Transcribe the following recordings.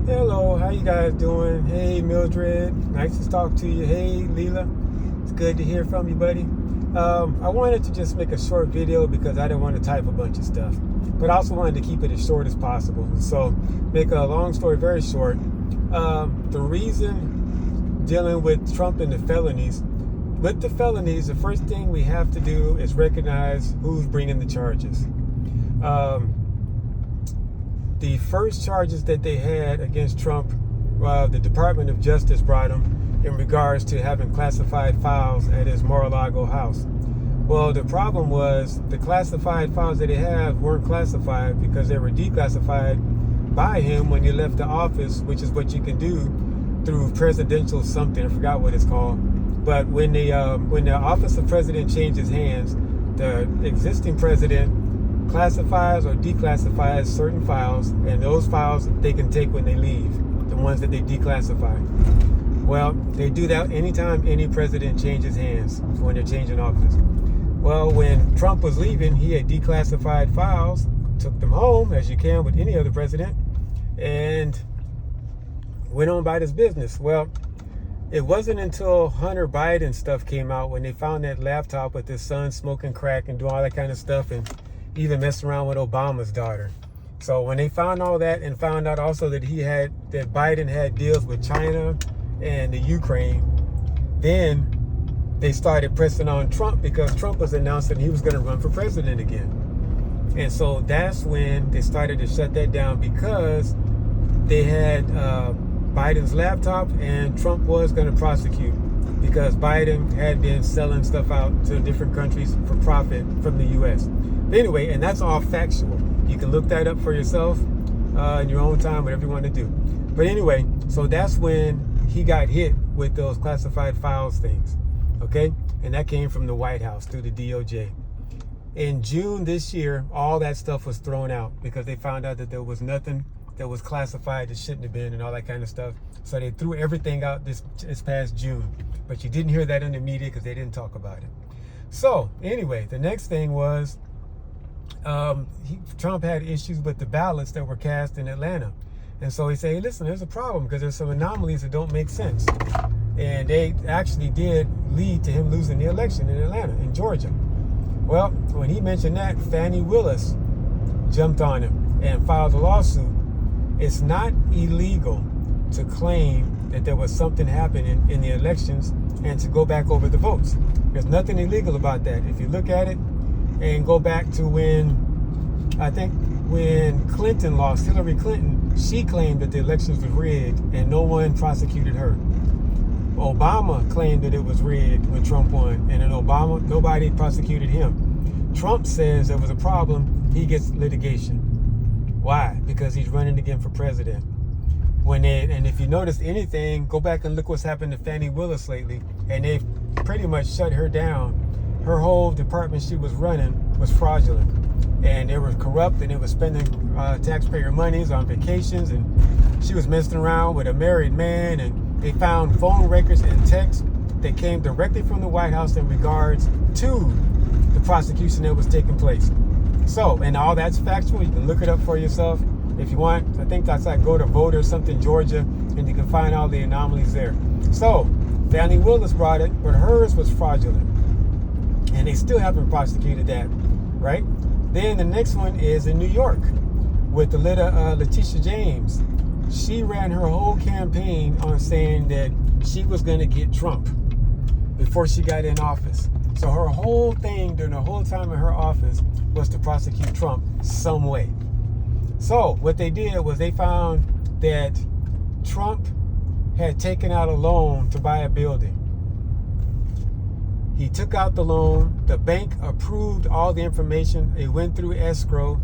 Hello, how you guys doing? Hey, Mildred, nice to talk to you. Hey, Leela, it's good to hear from you, buddy. I wanted to just make a short video because I didn't want to type a bunch of stuff, but I also wanted to keep it as short as possible. So, make a long story very short. The reason dealing with Trump and the felonies, the first thing we have to do is recognize who's bringing the charges. The first charges that they had against Trump, the Department of Justice brought him in regards to having classified files at his Mar-a-Lago house. Well, the problem was the classified files that they have weren't classified because they were declassified by him when he left the office, which is what you can do through presidential something. I forgot what it's called. But when the office of president changes hands, the existing president classifies or declassifies certain files, and those files they can take when they leave, the ones that they declassify. Well, they do that anytime any president changes hands when they're changing office. Well, when Trump was leaving, he had declassified files, took them home, as you can with any other president, and went on about his business. Well, it wasn't until Hunter Biden stuff came out when they found that laptop with his son smoking crack and doing all that kind of stuff, and even messing around with Obama's daughter. So when they found all that and found out also that Biden had deals with China and the Ukraine, then they started pressing on Trump because Trump was announcing he was going to run for president again. And so that's when they started to shut that down because they had Biden's laptop, and Trump was going to prosecute because Biden had been selling stuff out to different countries for profit from the U.S. But anyway, and that's all factual. You can look that up for yourself in your own time, whatever you want to do. But anyway, so that's when he got hit with those classified files things, okay? And that came from the White House through the DOJ. In June this year, all that stuff was thrown out because they found out that there was nothing that was classified that shouldn't have been and all that kind of stuff. So they threw everything out this past June. But you didn't hear that in the media because they didn't talk about it. So anyway, the next thing was Trump had issues with the ballots that were cast in Atlanta. And so he said, hey, listen, there's a problem because there's some anomalies that don't make sense. And they actually did lead to him losing the election in Atlanta, in Georgia. Well, when he mentioned that, Fani Willis jumped on him and filed a lawsuit. It's not illegal to claim that there was something happening in the elections and to go back over the votes. There's nothing illegal about that. If you look at it and go back to when Clinton lost, Hillary Clinton, she claimed that the elections were rigged and no one prosecuted her. Obama claimed that it was rigged when Trump won, and then nobody prosecuted him. Trump says there was a problem, he gets litigation. Why? Because he's running again for president. And if you notice anything, go back and look what's happened to Fani Willis lately, and they've pretty much shut her down. Her whole department she was running was fraudulent, and they were corrupt, and they were spending taxpayer monies on vacations, and she was messing around with a married man, and they found phone records and texts that came directly from the White House in regards to the prosecution that was taking place. So, and all that's factual. You can look it up for yourself if you want. I think that's like go to Vote or something, Georgia, and you can find all the anomalies there. So, Fani Willis brought it, but hers was fraudulent. And they still haven't prosecuted that, right? Then the next one is in New York with the Letitia James. She ran her whole campaign on saying that she was going to get Trump before she got in office. So her whole thing during the whole time in her office was to prosecute Trump some way. So what they did was they found that Trump had taken out a loan to buy a building. He took out the loan. The bank approved all the information. It went through escrow.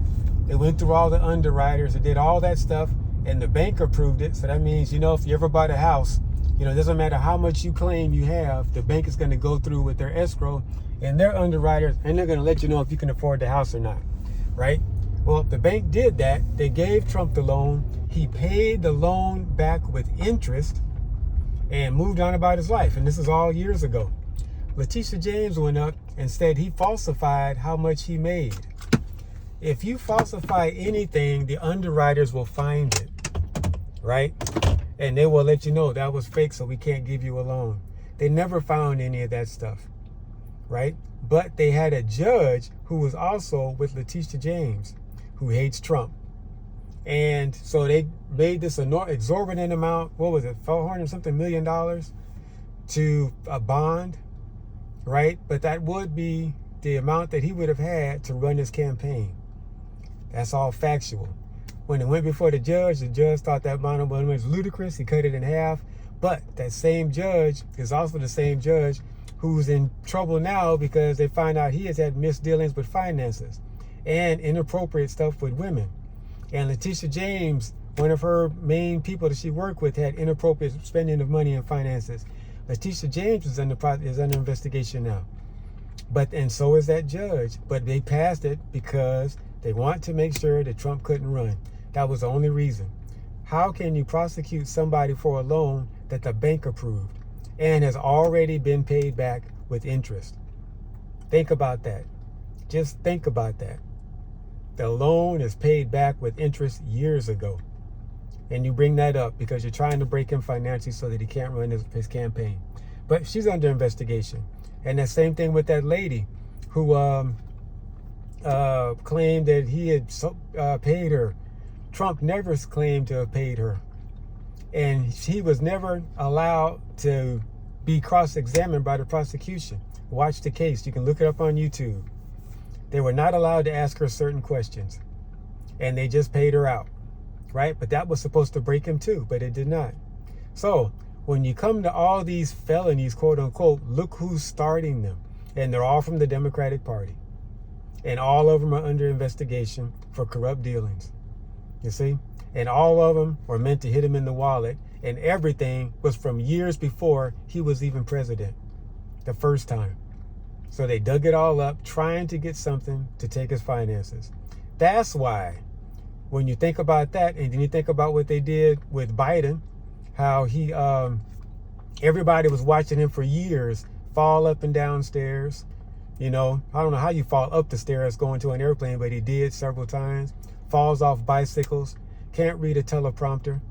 It went through all the underwriters. It did all that stuff, and the bank approved it. So that means, if you ever bought a house, it doesn't matter how much you claim you have, the bank is going to go through with their escrow and their underwriters, and they're going to let you know if you can afford the house or not, right? Well, the bank did that. They gave Trump the loan. He paid the loan back with interest and moved on about his life. And this is all years ago. Letitia James went up and said he falsified how much he made. If you falsify anything, the underwriters will find it. right? And they will let you know that was fake, so we can't give you a loan. They never found any of that stuff, right? But they had a judge who was also with Letitia James, who hates Trump. And so they made this exorbitant amount, what was it, $400 something million to a bond, right? But that would be the amount that he would have had to run his campaign. That's all factual. When it went before the judge thought that bond was ludicrous. He cut it in half. But that same judge is also the same judge who's in trouble now because they find out he has had misdealings with finances and inappropriate stuff with women. And Letitia James, one of her main people that she worked with, had inappropriate spending of money and finances. Letitia James is under investigation now. And so is that judge. But they passed it because they want to make sure that Trump couldn't run. That was the only reason. How can you prosecute somebody for a loan that the bank approved and has already been paid back with interest? Think about that. Just think about that. The loan is paid back with interest years ago. And you bring that up because you're trying to break him financially so that he can't run his campaign. But she's under investigation. And the same thing with that lady who claimed that he had paid her. Trump never claimed to have paid her. And he was never allowed to be cross-examined by the prosecution. Watch the case. You can look it up on YouTube. They were not allowed to ask her certain questions. And they just paid her out. Right? But that was supposed to break him too, but it did not. So when you come to all these felonies, quote unquote, look who's starting them. And they're all from the Democratic Party. And all of them are under investigation for corrupt dealings. You see? And all of them were meant to hit him in the wallet. And everything was from years before he was even president. The first time. So they dug it all up, trying to get something to take his finances. That's why, when you think about that, and then you think about what they did with Biden, how he, everybody was watching him for years fall up and down stairs. You know, I don't know how you fall up the stairs going to an airplane, but he did several times. Falls off bicycles, can't read a teleprompter,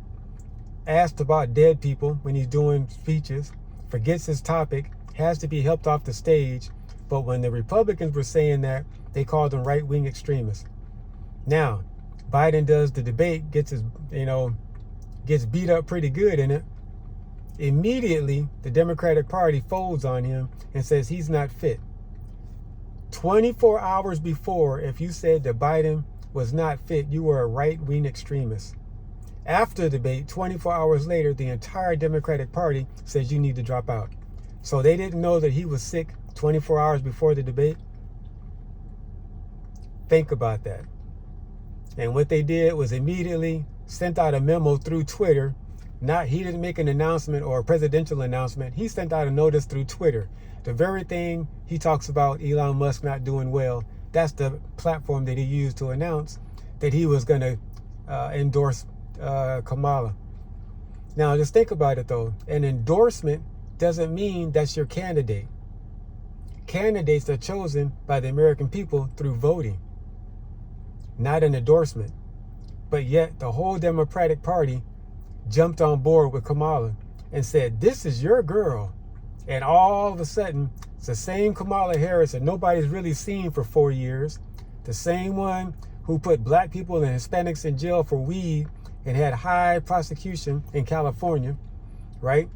asked about dead people when he's doing speeches, forgets his topic, has to be helped off the stage. But when the Republicans were saying that, they called him right-wing extremists. Now, Biden does the debate, gets beat up pretty good in it. Immediately, the Democratic Party folds on him and says he's not fit. 24 hours before, if you said that Biden was not fit, you were a right-wing extremist. After the debate, 24 hours later, the entire Democratic Party says you need to drop out. So they didn't know that he was sick 24 hours before the debate. Think about that. And what they did was immediately sent out a memo through Twitter. He didn't make an announcement or a presidential announcement. He sent out a notice through Twitter. The very thing he talks about Elon Musk not doing well, that's the platform that he used to announce that he was going to endorse Kamala. Now, just think about it, though. An endorsement doesn't mean that's your candidate. Candidates are chosen by the American people through voting, not an endorsement. But yet, the whole Democratic Party jumped on board with Kamala and said, this is your girl. And all of a sudden, it's the same Kamala Harris that nobody's really seen for 4 years. The same one who put black people and Hispanics in jail for weed and had high prosecution in California, right?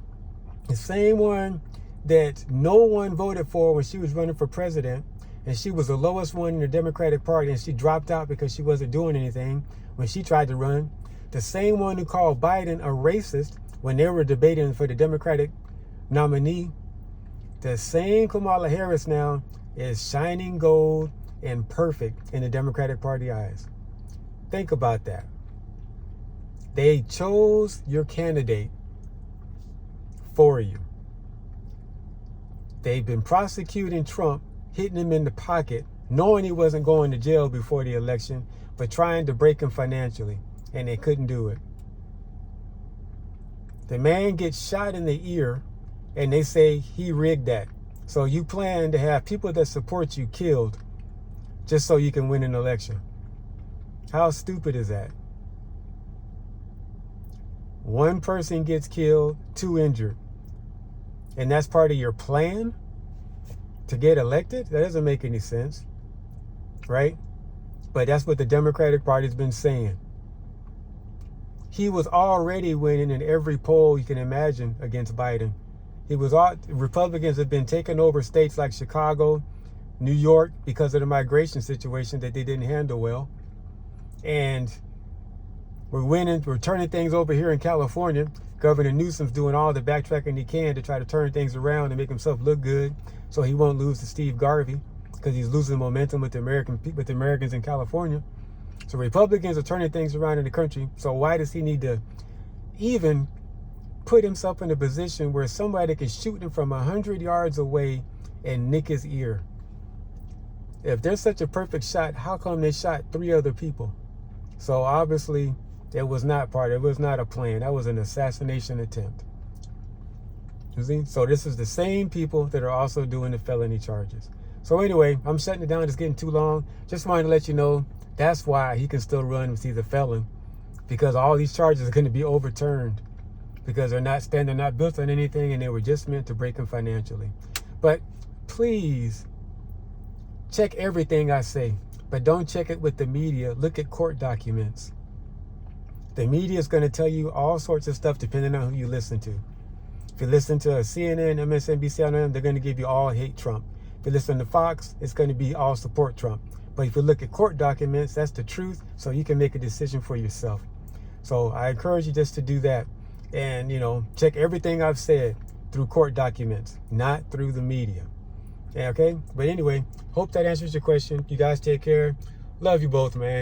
The same one that no one voted for when she was running for president. And she was the lowest one in the Democratic Party, and she dropped out because she wasn't doing anything when she tried to run. The same one who called Biden a racist when they were debating for the Democratic nominee. The same Kamala Harris now is shining gold and perfect in the Democratic Party eyes. Think about that. They chose your candidate for you. They've been prosecuting Trump, hitting him in the pocket, knowing he wasn't going to jail before the election, but trying to break him financially, and they couldn't do it. The man gets shot in the ear, and they say he rigged that. So you plan to have people that support you killed just so you can win an election. How stupid is that? 1 person gets killed, 2 injured. And that's part of your plan to get elected? That doesn't make any sense, right? But that's what the Democratic Party's been saying. He was already winning in every poll you can imagine against Biden. Republicans have been taking over states like Chicago, New York, because of the migration situation that they didn't handle well. And we're winning, we're turning things over here in California. Governor Newsom's doing all the backtracking he can to try to turn things around and make himself look good so he won't lose to Steve Garvey, because he's losing momentum with the Americans in California. So Republicans are turning things around in the country. So why does he need to even put himself in a position where somebody can shoot him from 100 yards away and nick his ear? If there's such a perfect shot, how come they shot 3 other people? So obviously it was not a plan. That was an assassination attempt. You see? So this is the same people that are also doing the felony charges. So anyway, I'm shutting it down. It's getting too long. Just wanted to let you know that's why he can still run if he's a felon, because all these charges are going to be overturned because they're not built on anything, and they were just meant to break him financially. But please check everything I say, but don't check it with the media. Look at court documents. The media is going to tell you all sorts of stuff depending on who you listen to. If you listen to CNN, MSNBC, on them, they're going to give you all hate Trump. If you listen to Fox, it's going to be all support Trump. But if you look at court documents, that's the truth, so you can make a decision for yourself. So I encourage you just to do that. And, check everything I've said through court documents, not through the media. Yeah, okay? But anyway, hope that answers your question. You guys take care. Love you both, man.